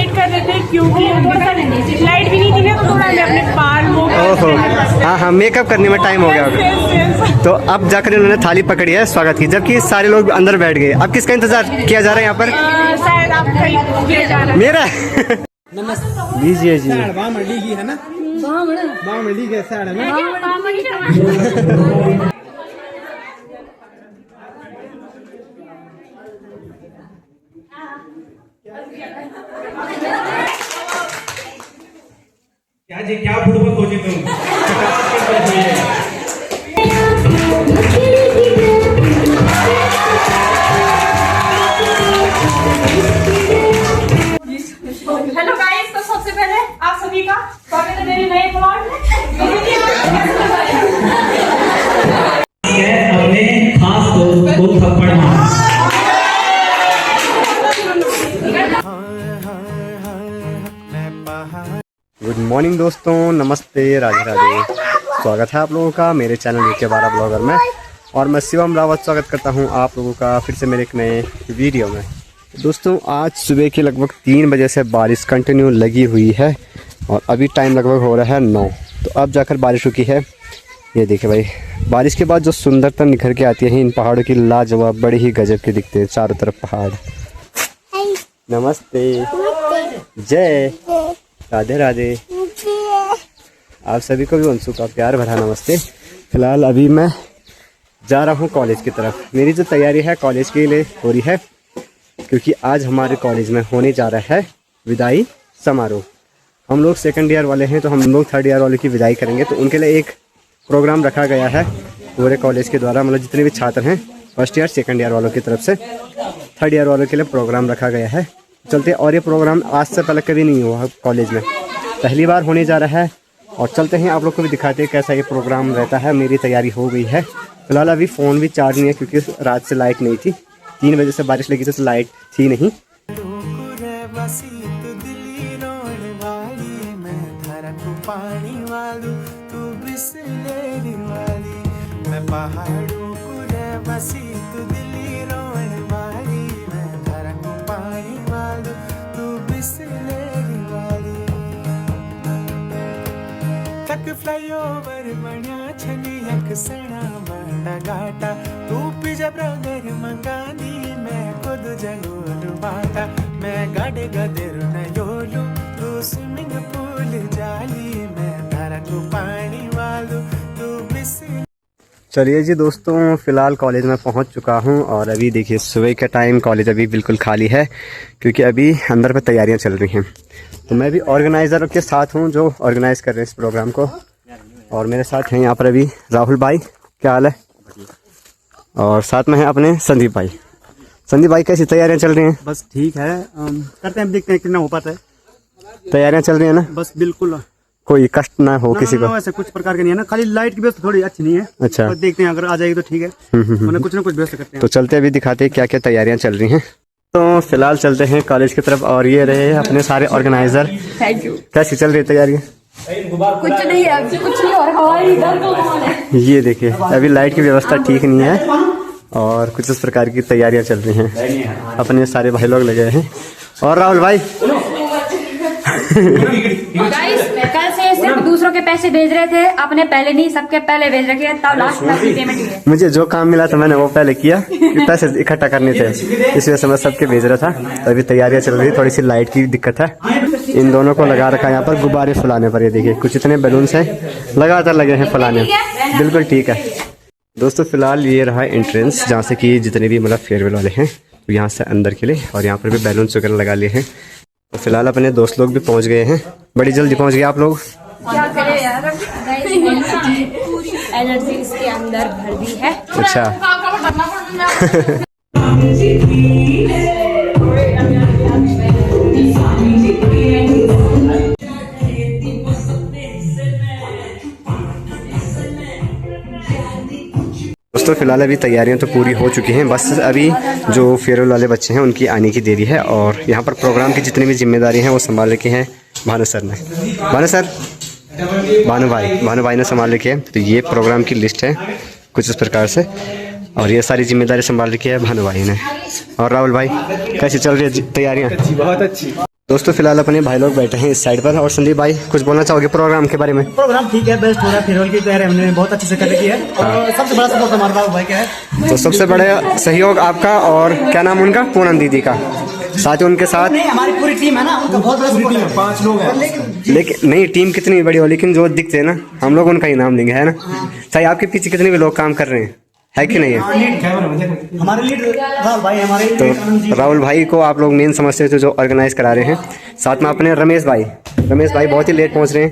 Wait कर रहे थे क्योंकि लाइट भी नहीं थी ना, तो थोड़ा हमें अपने बाल ओहो, हाँ हाँ, मेकअप करने में टाइम हो गया होगा। तो अब जाकर इन्होंने थाली पकड़ी है स्वागत की, जबकि सारे लोग अंदर बैठ गए। अब किसका इंतजार किया जा रहा है यहाँ पर? शायद आपका ही किया जा रहा है। मेरा लीजिए जी। है ना क्या जी, क्या बुड़बक हो जी तुम? हेलो गाइस, तो सबसे पहले आप सभी का स्वागत है मेरे नए ब्लॉग में। अपने खास दोस्त को थप्पड़ मारा। गुड मॉर्निंग दोस्तों, नमस्ते, राधे राधे। स्वागत है आप लोगों का मेरे चैनल के 12 ब्लॉगर में, और मैं शिवम रावत स्वागत करता हूं आप लोगों का फिर से मेरे एक नए वीडियो में। दोस्तों, आज सुबह के लगभग 3 बजे से बारिश कंटिन्यू लगी हुई है और अभी टाइम लगभग हो रहा है 9। तो अब जाकर बारिश रुकी है। ये देखिए भाई, बारिश के बाद जो सुंदरता निखर के आती है इन पहाड़ों की, लाजवाब, बड़े ही गजब के दिखते हैं चारों तरफ पहाड़। नमस्ते, जय राधे राधे। आप सभी को भी वंशु का प्यार भरा नमस्ते। फिलहाल अभी मैं जा रहा हूँ कॉलेज की तरफ। मेरी जो तैयारी है कॉलेज के लिए हो रही है, क्योंकि आज हमारे कॉलेज में होने जा रहा है विदाई समारोह। हम लोग सेकंड ईयर वाले हैं, तो हम लोग थर्ड ईयर वाले की विदाई करेंगे। तो उनके लिए एक प्रोग्राम रखा गया है पूरे कॉलेज के द्वारा, मतलब जितने भी छात्र हैं फर्स्ट ईयर सेकंड ईयर वालों की तरफ से थर्ड ईयर वालों के लिए प्रोग्राम रखा गया है। चलते, और ये प्रोग्राम आज से पहले कभी नहीं हुआ कॉलेज में, पहली बार होने जा रहा है। और चलते हैं, आप लोग को भी दिखाते हैं कैसा ये प्रोग्राम रहता है। मेरी तैयारी हो गई है। फिलहाल अभी फ़ोन भी चार्ज नहीं है, क्योंकि रात से लाइट नहीं थी। 3 बजे से बारिश लगी थी तो लाइट थी नहीं। फ्लाईओवर बन्या छनी एक सणा बड़ा घाटा तू पिजा ब्रदर मंगानी मैं खुद जगोल बाटा मैं गाड़े गदेर न योलू तू स्विमिंग पूल जाली मैं धारा को पानी वालू तू बिस्सी। चलिए जी दोस्तों, फ़िलहाल कॉलेज में पहुंच चुका हूं और अभी देखिए सुबह का टाइम, कॉलेज अभी बिल्कुल खाली है, क्योंकि अभी अंदर पे तैयारियां चल रही हैं। तो मैं भी ऑर्गेनाइज़र के साथ हूं जो ऑर्गेनाइज़ कर रहे हैं इस प्रोग्राम को। और मेरे साथ हैं यहाँ पर अभी राहुल भाई, क्या हाल है? और साथ में है अपने संदीप भाई। संदीप भाई, कैसी तैयारियां चल रही हैं? बस ठीक है, करते हैं, देखते हैं कितना हो पाता है। तैयारियां चल रही हैं ना? बस बिल्कुल, कोई कष्ट ना हो किसी को? ऐसे कुछ प्रकार के नहीं है ना, खाली लाइट की व्यवस्था थोड़ी अच्छी नहीं है। अच्छा, तो देखते हैं, अगर आ जाएगी तो ठीक है, वरना कुछ ना कुछ व्यवस्था करते हैं। तो चलते अभी दिखाते हैं क्या क्या तैयारियां चल रही हैं। तो फिलहाल चलते हैं कॉलेज की तरफ, और ये रहे अपने सारे ऑर्गेनाइजर। Thank you. कैसी चल रही तैयारियां? कुछ नहीं है, कुछ नहीं, और हमारी इधर को है। ये देखिए, अभी लाइट की व्यवस्था ठीक नहीं है और कुछ इस प्रकार की तैयारियां चल रही हैं। अपने सारे भाई लोग लगे हैं। और राहुल भाई, गाइस, कल से सिर्फ दूसरों के पैसे भेज रहे थे, आपने पहले नहीं, सबके पहले भेज रखे हैं, तब लास्ट में अपनी पेमेंट की। मुझे जो काम मिला था मैंने वो पहले किया, पैसे इकट्ठा करने थे, इस वजह से मैं सबके भेज रहा था। तो अभी तैयारियां चल रही, थोड़ी सी लाइट की दिक्कत है। इन दोनों को लगा रखा है यहाँ पर गुब्बारे फुलाने पर। ये देखिए, कुछ इतने बैलून्स हैं लगातार लगे हैं फुलाने। बिल्कुल ठीक है दोस्तों। फिलहाल ये रहा एंट्रेंस, जहाँ से कि जितने भी मतलब फेयरवेल वाले हैं तो यहाँ से अंदर के लिए, और यहाँ पर भी बैलून्स वगैरह लगा लिए हैं। तो फिलहाल अपने दोस्त लोग भी पहुँच गए हैं, बड़ी जल्दी पहुँच गए आप लोग। क्या करें यार, पूरी एनर्जी इसके अंदर भर दी है। अच्छा दोस्तों, फिलहाल अभी तैयारियां तो पूरी हो चुकी हैं, बस अभी जो फेयरवेल वाले बच्चे हैं उनकी आने की देरी है। और यहाँ पर प्रोग्राम की जितनी भी जिम्मेदारी हैं वो संभाल रखी हैं भानु सर ने। भानु भाई ने संभाल रखी है। तो ये प्रोग्राम की लिस्ट है कुछ इस प्रकार से, और ये सारी जिम्मेदारी संभाल रखी है भानु भाई ने। और राहुल भाई, कैसी चल रही है तैयारियाँ? बहुत अच्छी। दोस्तों फिलहाल अपने भाई लोग बैठे हैं इस साइड पर। और संदीप भाई कुछ बोलना चाहोगे प्रोग्राम के बारे में? प्रोग्राम ठीक है, बेस्ट हो रहा है। फेयरवेल की तैयारी हमने बहुत अच्छे से कर रखी है और सबसे बड़ा सपोर्ट हमारे बाबू भाई का है। तो सबसे बड़ा सहयोग आपका और क्या नाम उनका, पूनम दीदी का, साथ ही उनके साथ नहीं, हमारी पूरी टीम है ना, उनका बहुत बड़ा सपोर्ट है। 5 लोग हैं। लेकिन नहीं, टीम कितनी बड़ी हो लेकिन जो दिखते हैं ना, हम लोग उनका ही नाम लेंगे, है ना। चाहे आपके पीछे कितने भी लोग काम कर रहे हैं, है कि नहीं है? हमारे लीड राहुल भाई, हमारे तो राहुल भाई को आप लोग मेन समझते थे जो ऑर्गेनाइज करा रहे हैं। साथ में अपने रमेश भाई बहुत ही लेट पहुंच रहे हैं।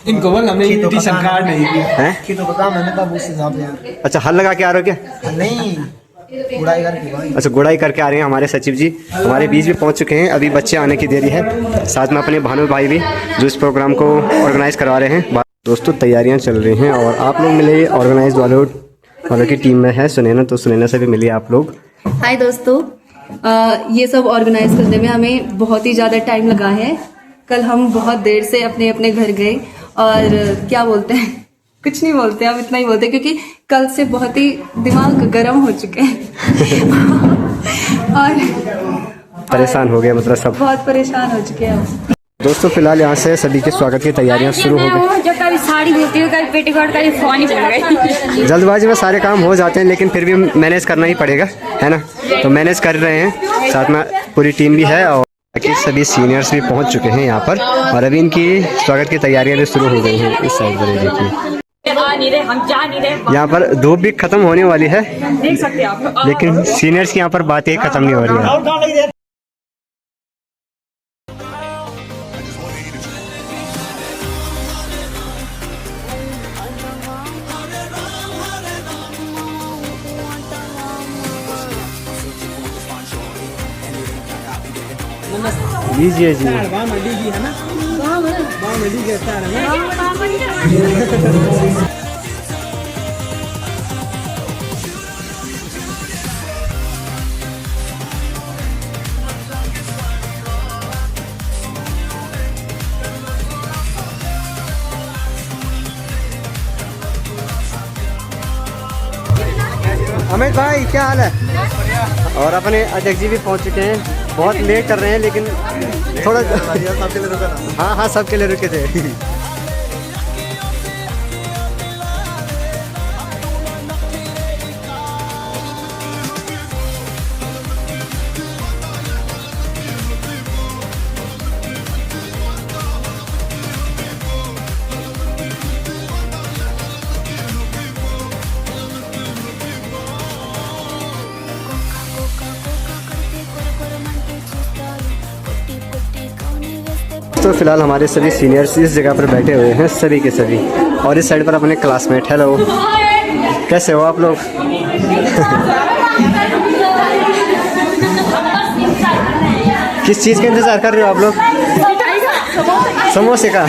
इनको बोल, हमने इनविटेशन कार्ड नहीं दिया हैं? कि तो बता, मैंने कहा उस हिसाब से। अच्छा, हल लगा के आ रहे हो क्या? नहीं, गुड़ाई करके भाई। अच्छा, गुड़ाई करके आ रहे हैं। हमारे सचिव जी हमारे बीच भी पहुंच चुके हैं, अभी बच्चे आने की देरी है। साथ में अपने भानु भाई भी जो इस प्रोग्राम को ऑर्गेनाइज करवा रहे हैं। दोस्तों तैयारियां चल रही हैं और आप लोग मिले ऑर्गेनाइज वालों की टीम में है सुनैना, तो सुनैना से भी मिलिए आप लोग। हाय दोस्तों, ये सब ऑर्गेनाइज करने में हमें बहुत ही ज़्यादा टाइम लगा है। कल हम बहुत देर से अपने अपने घर गए और क्या बोलते हैं, कुछ नहीं बोलते, हम इतना ही बोलते हैं क्योंकि कल से बहुत ही दिमाग गर्म हो चुके हैं और परेशान हो गए, मतलब सब बहुत परेशान हो चुके हैं हम। दोस्तों फिलहाल यहाँ से सभी के स्वागत की तैयारियां शुरू हो गई। जो कभी साड़ी देती हूँ, कभी पेटीकोट, कभी फोन ही पड़ गई। जल्दबाजी में सारे काम हो जाते हैं लेकिन फिर भी मैनेज करना ही पड़ेगा, है ना। तो मैनेज कर रहे हैं, साथ में पूरी टीम भी है और सभी सीनियर्स भी पहुंच चुके हैं यहाँ पर। और अभी इनकी स्वागत की तैयारियां भी शुरू हो गई हैं। इस साइड पर देखिए, हम जा नहीं रहे। यहाँ पर धूप भी खत्म होने वाली है, देख सकते हैं आप, लेकिन सीनियर्स की यहाँ पर बातें खत्म नहीं हो रही है। लीजिए जी, अमित भाई क्या हाल है? और अपने अध्यक्ष जी भी पहुंच चुके हैं। बहुत लेट कर रहे हैं लेकिन थोड़ा सबके लिए रुका था। हाँ, सबके लिए रुके थे। तो फिलहाल हमारे सभी सीनियर्स इस जगह पर बैठे हुए हैं, सभी के सभी। और इस साइड पर अपने क्लासमेट। हेलो, कैसे हो आप लोग? किस चीज़ का इंतज़ार कर रहे हो आप लोग? समोसे का।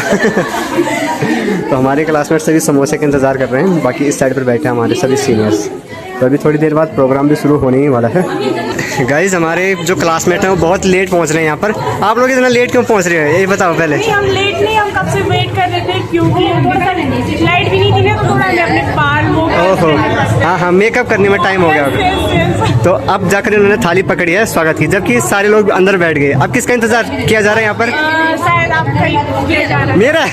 तो हमारे क्लासमेट सभी समोसे का इंतज़ार कर रहे हैं। बाकी इस साइड पर बैठे हैं हमारे सभी सीनियर्स। तो अभी थोड़ी देर बाद प्रोग्राम भी शुरू होने ही वाला है। गाइज हमारे जो क्लासमेट हैं वो बहुत लेट पहुंच रहे हैं यहाँ पर। आप लोग इतना लेट क्यों पहुंच रहे हैं, ये बताओ पहले। नहीं, हम लेट नहीं, हम कब से वेट कर रहे थे क्योंकि लाइट भी नहीं थी ना, तो थोड़ा हमें अपने बाल वो ओहो, हाँ, मेकअप करने में टाइम हो गया होगा। तो अब जाकर इन्होंने थाली पकड़ी है स्वागत की, जबकि सारे लोग अंदर बैठ गए। अब किसका इंतजार किया जा रहा है यहाँ पर? शायद आपका मेरा।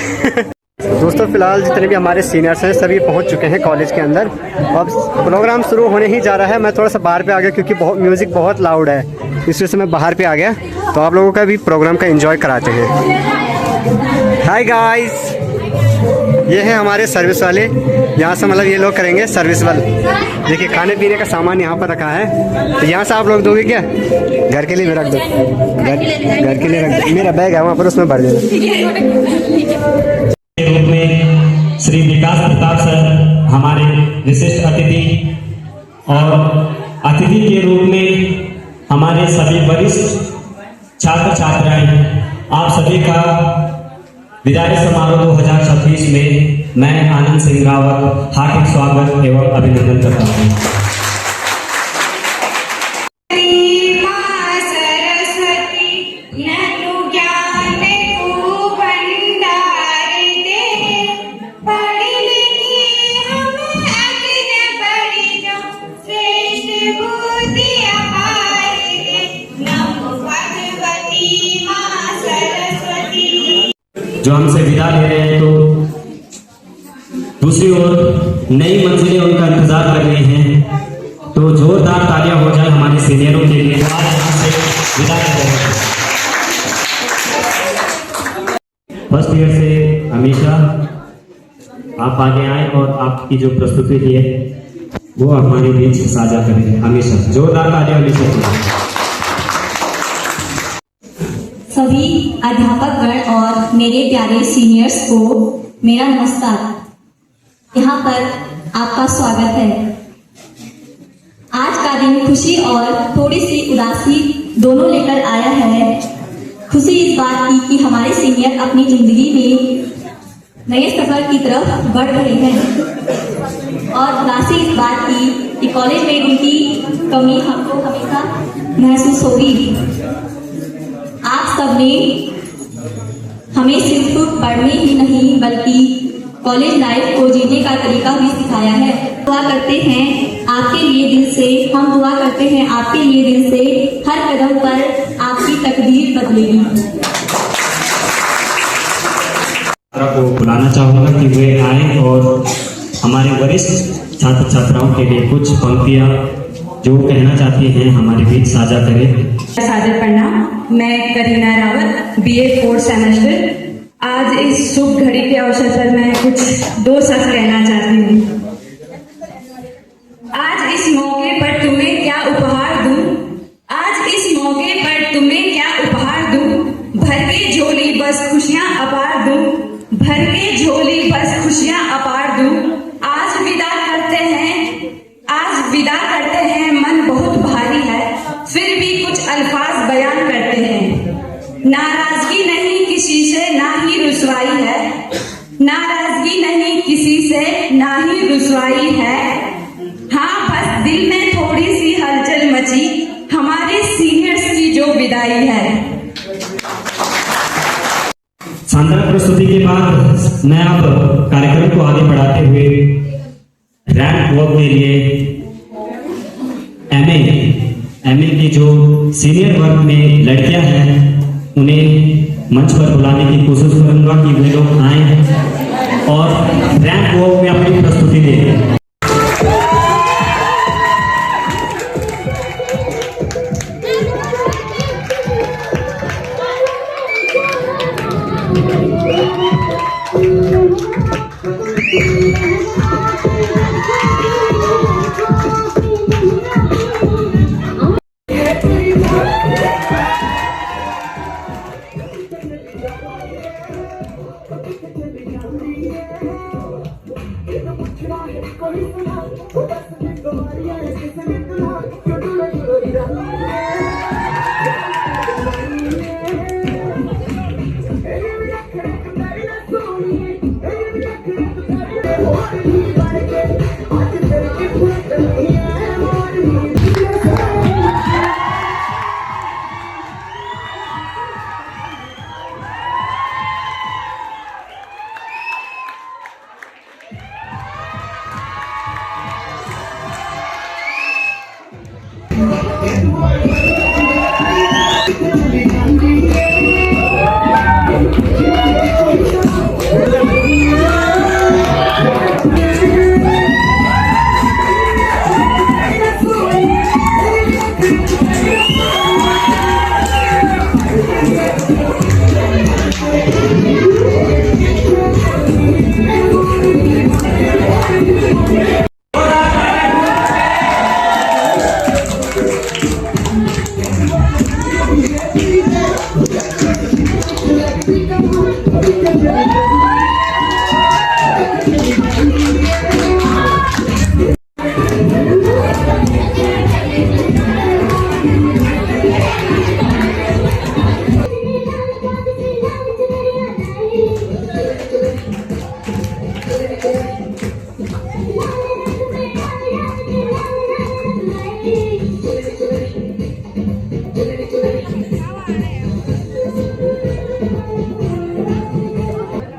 दोस्तों फिलहाल जितने भी हमारे सीनियर्स हैं सभी पहुंच चुके हैं कॉलेज के अंदर। अब प्रोग्राम शुरू होने ही जा रहा है। मैं थोड़ा सा बाहर पे आ गया क्योंकि म्यूज़िक बहुत लाउड है, इस वजह से मैं बाहर पे आ गया। तो आप लोगों का भी प्रोग्राम का एंजॉय कराते हैं। हाय गाइस, ये हैं हमारे सर्विस वाले। यहाँ से मतलब ये लोग करेंगे सर्विस वाले। देखिए खाने पीने का सामान यहाँ पर रखा है, तो यहाँ से आप लोग दोगे क्या? घर के लिए भी रख दो, घर के लिए रख दो। मेरा बैग है वहाँ पर, उसमें भर देना। के रूप में श्री विकास प्रताप सर हमारे विशिष्ट अतिथि, और अतिथि के रूप में हमारे सभी वरिष्ठ छात्र छात्राएं, आप सभी का विदाई समारोह 2026 में मैं आनंद सिंह रावत हार्दिक स्वागत एवं अभिनंदन करता हूँ। भगवती जो हमसे विदा ले रहे हैं, तो दूसरी ओर नई मंजिलें उनका इंतजार कर रही हैं। तो जोरदार तालियां हो जाए हमारे सीनियरों के लिए जो आज यहाँ से विदा ले रहे हैं। फर्स्ट ईयर से हमेशा आप आगे आए और आपकी जो प्रस्तुति है वो हमारे बीच साझा करें। हमेशा जोरदार तालियां हमेशा। सभी अध्यापकगण और मेरे प्यारे सीनियर्स को मेरा नमस्कार। यहाँ पर आपका स्वागत है। आज का दिन खुशी और थोड़ी सी उदासी दोनों लेकर आया है। खुशी इस बात की कि हमारे सीनियर अपनी जिंदगी में नए सफर की तरफ बढ़ रहे हैं, और उदासी इस बात की कि कॉलेज में उनकी कमी हमको हमेशा महसूस होगी। आप सबने हमें सिर्फ पढ़ने ही नहीं बल्कि कॉलेज लाइफ को जीने का तरीका भी सिखाया है। दुआ करते हैं आपके लिए दिल से, हम दुआ करते हैं आपके लिए दिल से हर कदम पर आपकी तकदीर बदलेगी। को बुलाना चाहूंगा कि वे आए और हमारे वरिष्ठ छात्र छात्राओं के लिए कुछ पंक्तियां जो कहना चाहती हैं हमारे बीच साझा करें। सादर प्रणाम। मैं Kareena Rawat, BA 4th semester. आज इस शुभ घड़ी के अवसर पर मैं कुछ दो शब्द कहना चाहती हूँ। आज इस मौके पर तुम्हें क्या उपहार दूं, आज इस मौके पर तुम्हें क्या उपहार दूं, भर के झोली बस खुशियां अपार दूं, भर के झोली बस खुशियां अपार दूं। आज विदा करते हैं, आज विदा करते हैं, मन बहुत भारी है, फिर भी कुछ अल्फाज बयान करते हैं। नाराजगी नहीं किसी से ना ही रुसवाई है, नाराजगी नहीं किसी से ना ही रुसवाई है। हाँ, बस दिल में थोड़ी सी हलचल मची हमारे सीनियर्स की जो विदाई है। शानदार प्रस्तुति के बाद मैं अब कार्यक्रम को आगे बढ़ाते हुए रैंक वॉक के लिए एमए की जो सीनियर वर्ग में लड़कियां हैं उन्हें मंच पर बुलाने की कोशिश करूंगा कि वे लोग आए और रैंक वॉक में अपनी प्रस्तुति दें।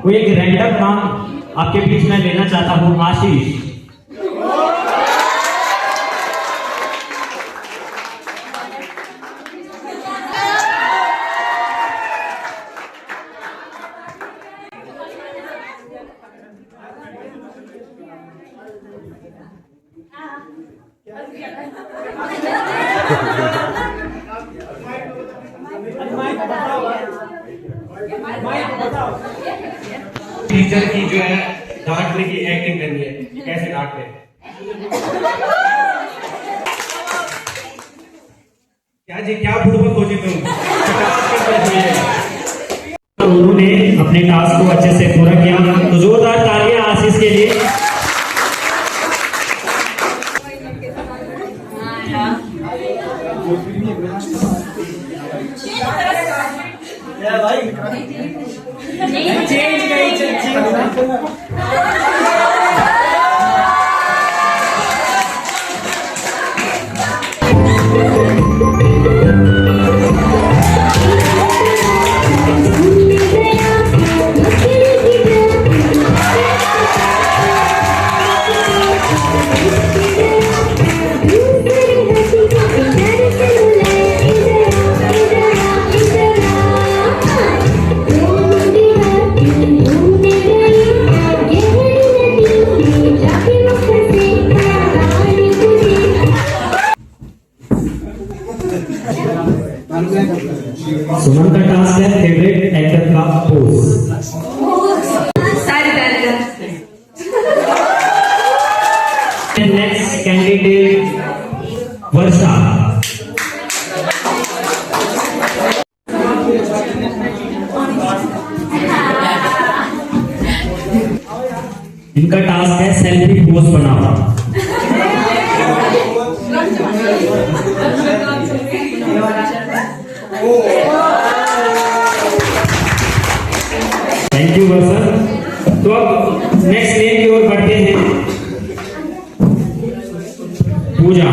कोई एक रैंडम नाम आपके बीच में लेना चाहता हूं, आशीष। टीचर की जो है डांटने की एक्टिंग करनी है, कैसे डांटते हैं। क्या जी, क्या फुटबॉल कोची तुम। उन्होंने अपने टास्क को अच्छे से पूरा किया, तो जोरदार तालियां आशीष के लिए। सुमन का टास्क है फेवरेट एक्टर का पोज। नेक्स्ट कैंडिडेट वर्षा। इनका टास्क है सेल्फी पोज बनाओ। थैंक यू वर्षा। तो अब नेक्स्ट गेम की ओर बढ़ते हैं। पूजा।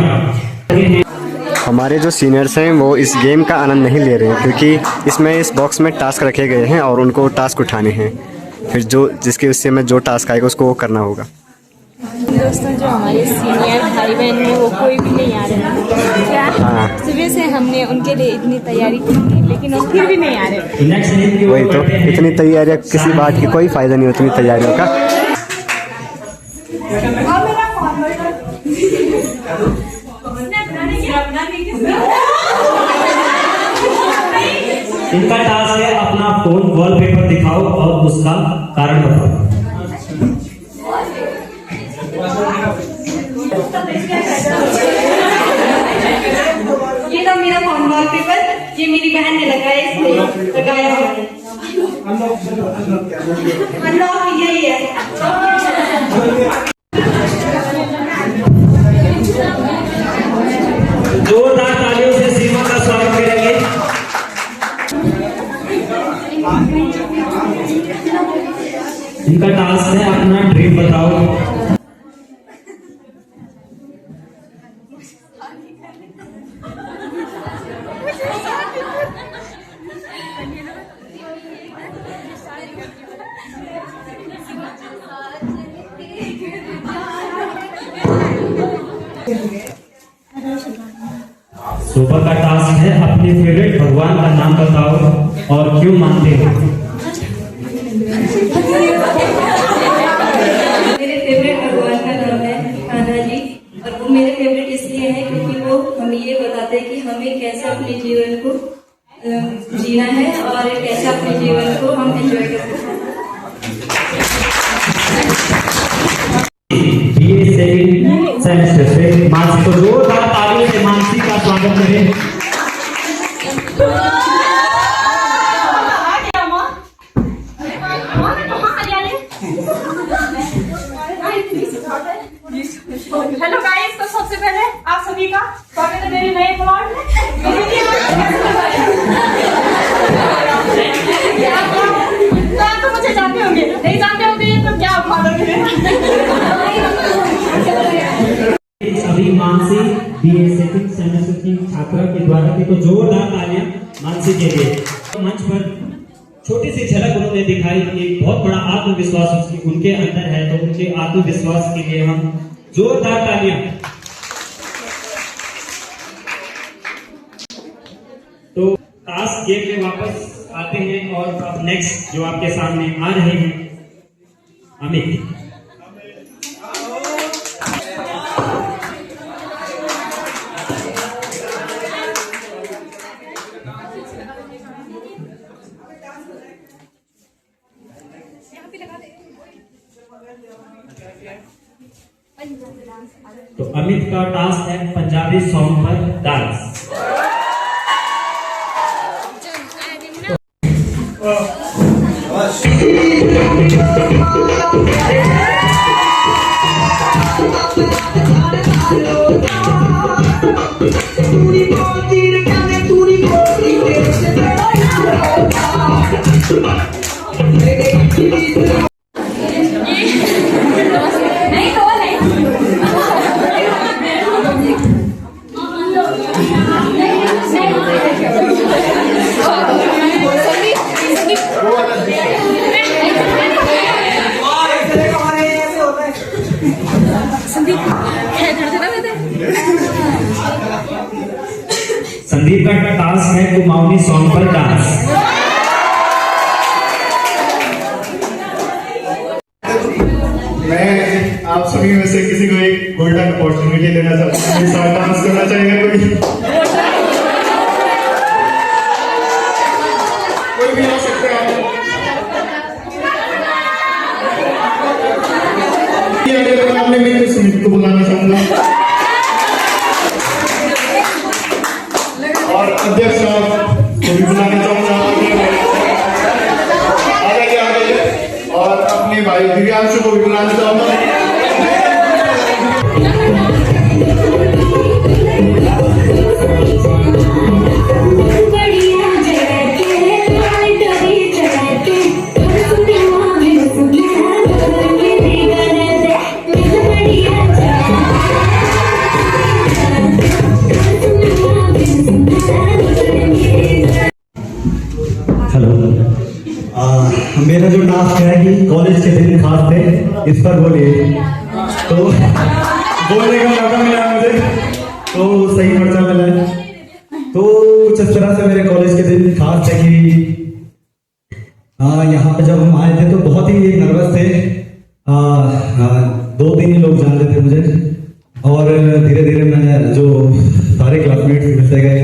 हमारे जो सीनियर्स हैं वो इस गेम का आनंद नहीं ले रहे हैं, क्योंकि इसमें इस बॉक्स में टास्क रखे गए हैं और उनको टास्क उठाने हैं। फिर जो जिसके उससे में जो टास्क आएगा उसको वो करना होगा। दोस्तों, जो हमारे सीनियर भाई बहन हैं वो कोई भी नहीं आ रहे हैं। क्या सुबह से हमने उनके लिए इतनी तैयारी की थी, लेकिन वो फिर भी नहीं आ रहे। वही तो, इतनी तैयारियाँ, किसी बात की कोई फायदा नहीं होती तैयारियों का। इनका टास्क है अपना फोन वॉलपेपर दिखाओ और उसका कारण बताओ। ये तो मेरा फोन वॉलपेपर, ये मेरी बहन ने लगाया, इसलिए लगाया हुआ है। अनलॉक यही है। जोरदार तालियों से सीमा का स्वागत करेंगे। इनका टास्क है अपना ड्रीम बताओ। सुबह का टास्क है अपने फेवरेट भगवान का नाम बताओ और क्यों मानते हो। मेरे फेवरेट भगवान का नाम है कान्हा जी, और वो मेरे फेवरेट इसलिए है क्योंकि वो हमें ये बताते हैं कि हमें कैसे अपने जीवन को जीना है और कैसे अपने जीवन को हम एंजॉय कर सकते हैं। सेकंड सेमेस्टर से मानसी को जोरदार तालियों से मानसी का स्वागत करें। हेलो गाइस, तो सबसे पहले आप सभी का स्वागत है मेरे नए ब्लॉग में। तो मुझे जानते होंगे, नहीं जानते होंगे तो क्या भालोगे। अभी मानसी बीए सेकंड सेमेस्टर की छात्रा के द्वारा की, तो जोरदार तालियां मानसी के लिए। मंच पर छोटी सी झलक उन्होंने दिखाई, एक बहुत बड़ा आत्मविश्वास उनके अंदर है, तो उनके आत्मविश्वास के लिए हम जोरदार तालियां। तो टास्क गेम में वापस आते हैं और अब नेक्स्ट जो आपके सामने आ रहे हैं अमित। तो अमित का टास्क है पंजाबी सॉन्ग पर डांस। नहीं तो संदीप का टास्क है कुमाऊनी सॉन्ग पर डांस। मैं आप सभी में से किसी को एक गोल्डन अपॉर्चुनिटी देना चाहता हूँ। मेरे साथ डांस करना चाहिए कोई भी आ सकते हैं। मैं अपने मित्र सुमित को बुलाना चाहूंगा और अध्यक्ष साहब को भी बुलाना चाहूंगा। और अपने भाई दिव्यांशु को भी बुलाना चाहूंगा। मेरा जो टास्क है कि कॉलेज के दिन खास थे इस पर बोलिए, तो बोलने का मौका मिला मुझे, तो सही पर्चा मिला है। तो कुछ इस तरह से मेरे कॉलेज के दिन खास थे कि यहाँ पे जब हम आए थे तो बहुत ही नर्वस थे। 2-3 ही लोग जानते थे मुझे और धीरे धीरे मैं जो सारे क्लासमेट्स मिलते गए,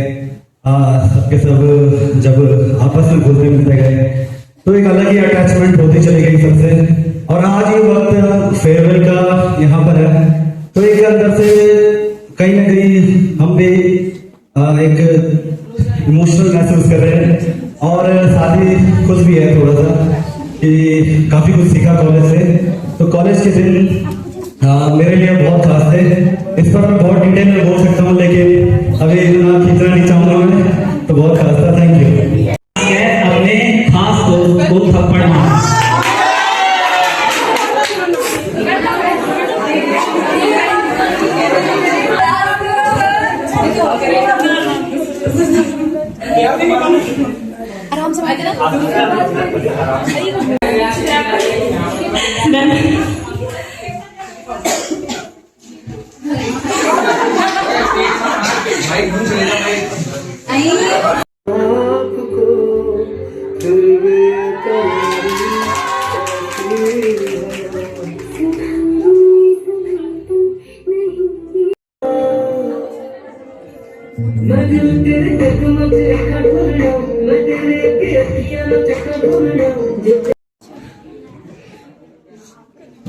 सबके सब जब आपस में घुलते मिलते गए तो एक अलग ही अटैचमेंट होती चली गई सबसे। और आज ये वक्त फेयरवेल का यहाँ पर है, तो एक अंदर से कहीं ना कहीं हम भी एक इमोशनल महसूस कर रहे हैं और साथ ही खुश भी है थोड़ा सा कि काफी कुछ सीखा कॉलेज से। तो कॉलेज के दिन मेरे लिए बहुत खास थे। इस पर मैं बहुत डिटेल में बोल सकता हूँ लेकिन अभी इतना खींचना नहीं चाहूंगा मैं, तो बहुत खास था। Thank you. अपने खास दोस्त को थप्पड़ मार। आराम से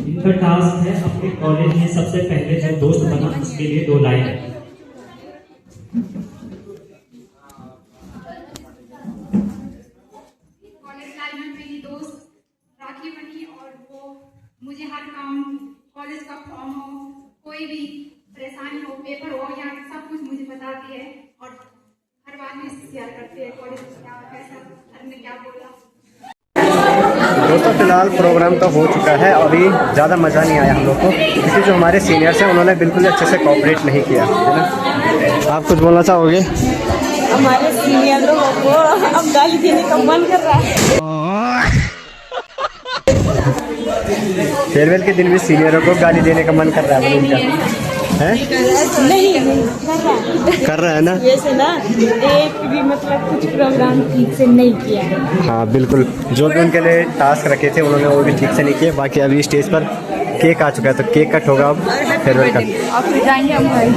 इनका टास्क है अपने कॉलेज में सबसे पहले जो दोस्त बना उसके लिए 2 लाइन। कॉलेज लाइफ में मेरी दोस्त राखी बनी और वो मुझे हर काम, कॉलेज का फॉर्म हो, कोई भी परेशानी हो, पेपर हो या सब कुछ मुझे बताती है और हर बार में शेयर करती है कॉलेज क्या कैसा, सर ने क्या बोला। दोस्तों फिलहाल प्रोग्राम तो हो चुका है, अभी ज़्यादा मज़ा नहीं आया हम लोग को क्योंकि जो हमारे सीनियर्स हैं उन्होंने बिल्कुल अच्छे से कोऑपरेट नहीं किया, है ना। आप कुछ बोलना चाहोगे? हमारे सीनियर लोगों को अब गाली देने का मन कर रहा है। फेयरवेल के दिन भी सीनियरों को गाली देने का मन कर रहा है उनका, है? नहीं कर रहा है ना। वैसे ना एक भी मतलब कुछ प्रोग्राम ठीक से नहीं किया है। हाँ बिल्कुल, जो भी उनके लिए टास्क रखे थे उन्होंने वो भी ठीक से नहीं किए। बाकी अभी स्टेज पर केक आ चुका है तो केक कट होगा अब फेयरवेल का। आप जाएंगे हम भाई।